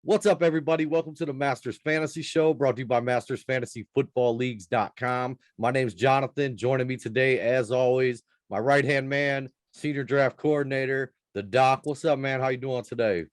What's up, everybody? Welcome to the Masters Fantasy Show, brought to you by MastersFantasyFootballLeagues.com. My name's Jonathan. Joining me today, as always, my right-hand man, senior draft coordinator, the Doc. What's up, man? How you doing today?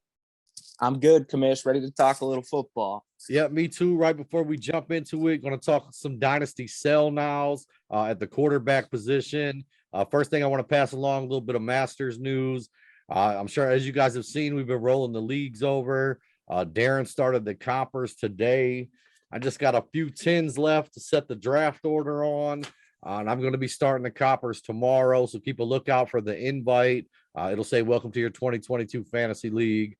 I'm good, Commish. Ready to talk a little football. Yeah, me too. Right before we jump into it, going to talk some Dynasty sell nows at the quarterback position. First thing I want to pass along, a little bit of Masters news. I'm sure, as you guys have seen, we've been rolling the leagues over. Darren started the Coppers today. I just got a few tins left to set the draft order on. And I'm going to be starting the Coppers tomorrow. So keep a lookout for the invite. It'll say, welcome to your 2022 Fantasy League.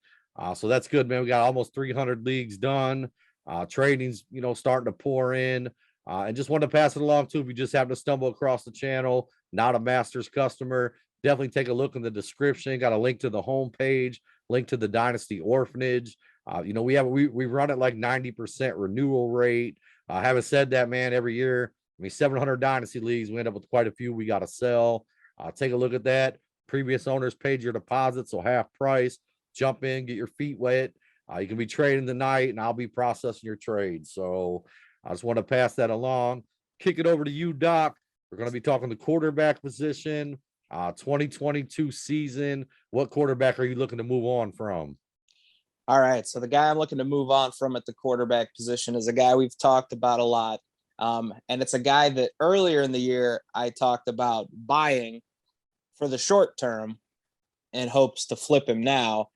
So that's good, man. We got almost 300 leagues done. Trading's, starting to pour in. And just wanted to pass it along, too. If you just happen to stumble across the channel, not a Masters customer, definitely take a look in the description. Got a link to the homepage, link to the Dynasty Orphanage. We run at like 90% renewal rate. Having said that, man, every year, 700 Dynasty leagues, we end up with quite a few we got to sell. Take a look at that. Previous owners paid your deposit, so half price. Jump in, get your feet wet. You can be trading tonight, and I'll be processing your trade. So I just want to pass that along. Kick it over to you, Doc. We're going to be talking the quarterback position, 2022 season. What quarterback are you looking to move on from? All right, so the guy I'm looking to move on from at the quarterback position is a guy we've talked about a lot. And it's a guy that earlier in the year I talked about buying for the short term in hopes to flip him now.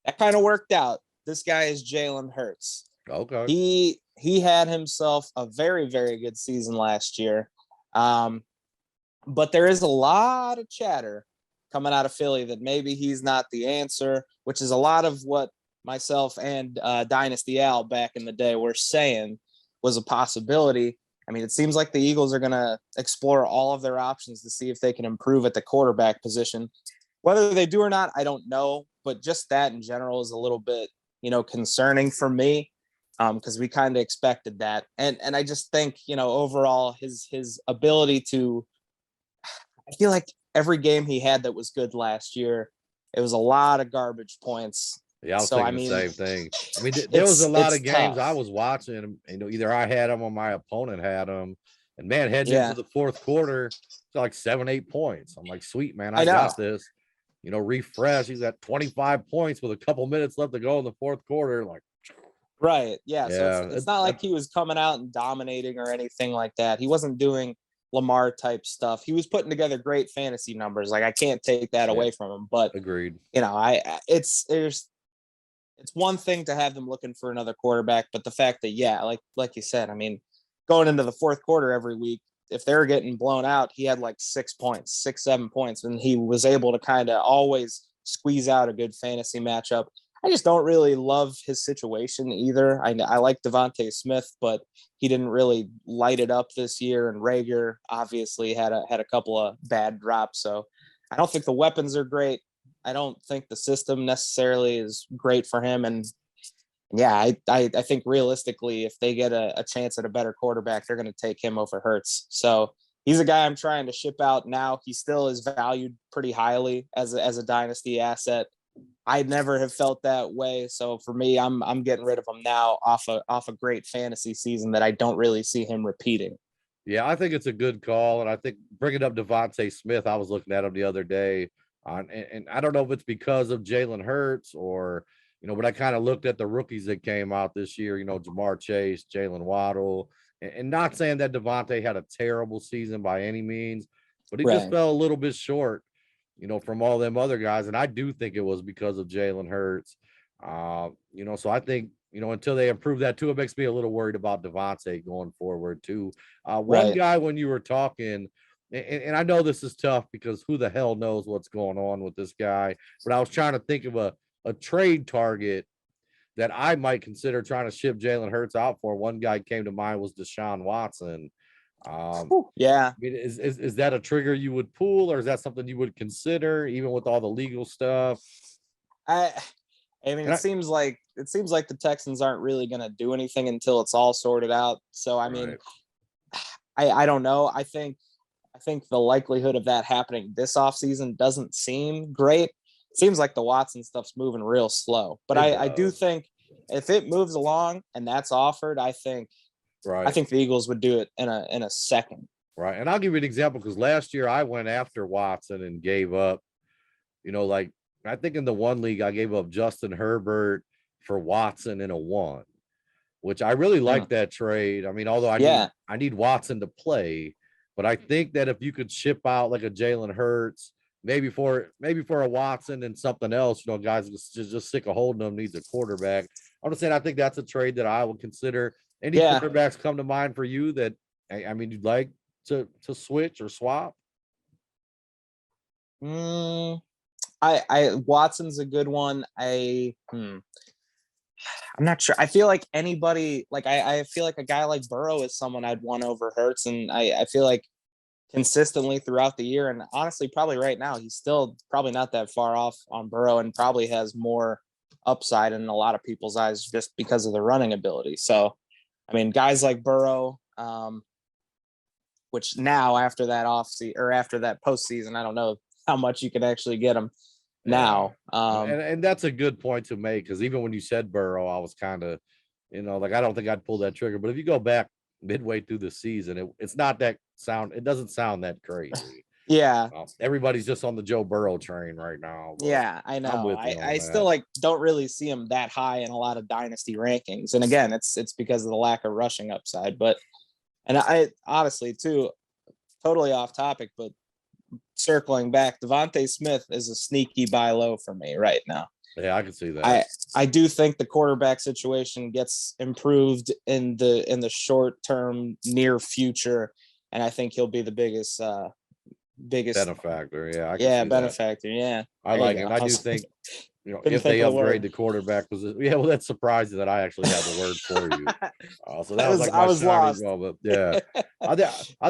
That kind of worked out. This guy is Jalen Hurts. Okay. He had himself a very, very good season last year. But there is a lot of chatter coming out of Philly that maybe he's not the answer, which is a lot of what myself and Dynasty Al back in the day were saying was a possibility. I mean, it seems like the Eagles are going to explore all of their options to see if they can improve at the quarterback position. Whether they do or not, I don't know. But just that in general is a little bit, concerning for me because we kind of expected that. And I just think, overall his ability to, I feel like every game he had that was good last year, it was a lot of garbage points. Yeah, I was thinking the same thing. I mean, there was a lot of games tough. I was watching, either I had them or my opponent had them. And, man, heading into the fourth quarter, it's like 7-8 points. I'm like, sweet, man, I got this. Refresh. He's at 25 points with a couple minutes left to go in the fourth quarter. Like, right. Yeah. So it's not like he was coming out and dominating or anything like that. He wasn't doing Lamar type stuff. He was putting together great fantasy numbers. Like, I can't take that away from him, but agreed. It's one thing to have them looking for another quarterback, but the fact that, like you said, I mean, going into the fourth quarter every week, if they're getting blown out, he had like 6 points, 7 points, and he was able to kind of always squeeze out a good fantasy matchup. I just don't really love his situation either. I like Devonte Smith, but he didn't really light it up this year. And Rager obviously had a couple of bad drops. So I don't think the weapons are great. I don't think the system necessarily is great for him. And yeah, I think realistically, if they get a chance at a better quarterback, they're going to take him over Hurts. So he's a guy I'm trying to ship out now. He still is valued pretty highly as a dynasty asset. I never have felt that way. So for me, I'm getting rid of him now off a great fantasy season that I don't really see him repeating. Yeah, I think it's a good call. And I think bringing up Devonte Smith, I was looking at him the other day. And I don't know if it's because of Jalen Hurts or, but I kind of looked at the rookies that came out this year, Jamar Chase, Jalen Waddle, and not saying that Devonte had a terrible season by any means, but he just fell a little bit short, from all them other guys. And I do think it was because of Jalen Hurts. So I think, until they improve that too, it makes me a little worried about Devonte going forward too. One guy, when you were talking, and I know this is tough because who the hell knows what's going on with this guy, but I was trying to think of a trade target that I might consider trying to ship Jalen Hurts out for. One guy came to mind was Deshawn Watson. Yeah. I mean, is that a trigger you would pull, or is that something you would consider even with all the legal stuff? I mean, it seems like the Texans aren't really going to do anything until it's all sorted out. So, I mean, I don't know. I think the likelihood of that happening this offseason doesn't seem great. It seems like the Watson stuff's moving real slow, but I do think if it moves along and that's offered, I think Right. the Eagles would do it in a second. Right. And I'll give you an example because last year I went after Watson and gave up, like I think in the one league I gave up Justin Herbert for Watson in a 1, which I really like that trade. I mean, although I need Watson to play, but I think that if you could ship out like a Jalen Hurts, maybe for a Watson and something else, guys just sick of holding them, needs a quarterback. I'm just saying I think that's a trade that I would consider. Any quarterbacks come to mind for you that I mean you'd like to switch or swap? I Watson's a good one. I'm not sure. I feel like anybody, like I feel like a guy like Burrow is someone I'd want over Hurts, and I feel like consistently throughout the year, and honestly, probably right now, he's still probably not that far off on Burrow, and probably has more upside in a lot of people's eyes just because of the running ability. So, I mean, guys like Burrow, which now after that after that postseason, I don't know how much you could actually get him now. And that's a good point to make, because even when you said Burrow, I was kind of, like I don't think I'd pull that trigger. But if you go back midway through the season, it doesn't sound that crazy. Yeah. Everybody's just on the Joe Burrow train right now. Yeah, I know. I still don't really see him that high in a lot of dynasty rankings. And again, it's because of the lack of rushing upside. But I honestly too, totally off topic, but circling back, Devonte Smith is a sneaky buy low for me right now. Yeah, I can see that. I do think the quarterback situation gets improved in the short term, near future, and I think he'll be the biggest benefactor. Yeah, benefactor. Yeah, I like him. I do think if they upgrade the quarterback position. Yeah, well, that's surprising that I actually have the word for you. So that was like my shining moment. Yeah, I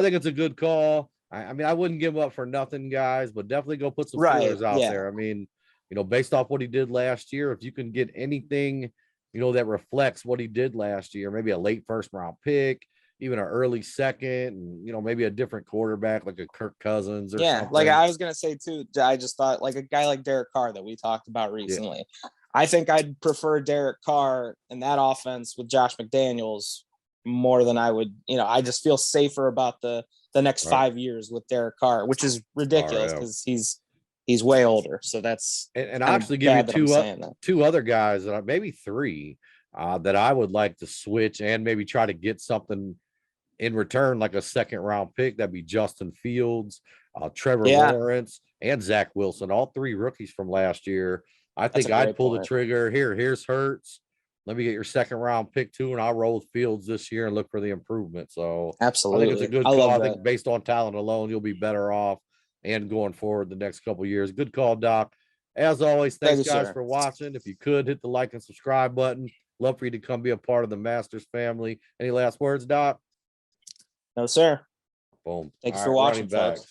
think it's a good call. I mean, I wouldn't give up for nothing, guys, but definitely go put some feelers out there. I mean, based off what he did last year, if you can get anything, that reflects what he did last year, maybe a late first round pick, even an early second, and, maybe a different quarterback like a Kirk Cousins or something. Like I was going to say too, I just thought like a guy like Derek Carr that we talked about recently. Yeah. I think I'd prefer Derek Carr in that offense with Josh McDaniels more than I would, I just feel safer about the next 5 years with Derek Carr, which is ridiculous because he's way older. So that's and I actually give you two other guys that maybe three that I would like to switch and maybe try to get something in return, like a second round pick. That'd be Justin Fields, Trevor Lawrence, and Zach Wilson, all three rookies from last year. I think I'd pull the trigger. Here's Hurts. Let me get your second round pick too, and I'll roll with Fields this year and look for the improvement. So absolutely, I think it's a good call. I think based on talent alone, you'll be better off and going forward the next couple of years. Good call, Doc. As always, thanks guys for watching. If you could hit the like and subscribe button, love for you to come be a part of the Masters family. Any last words, Doc? No, sir. Boom. Thanks for watching, folks.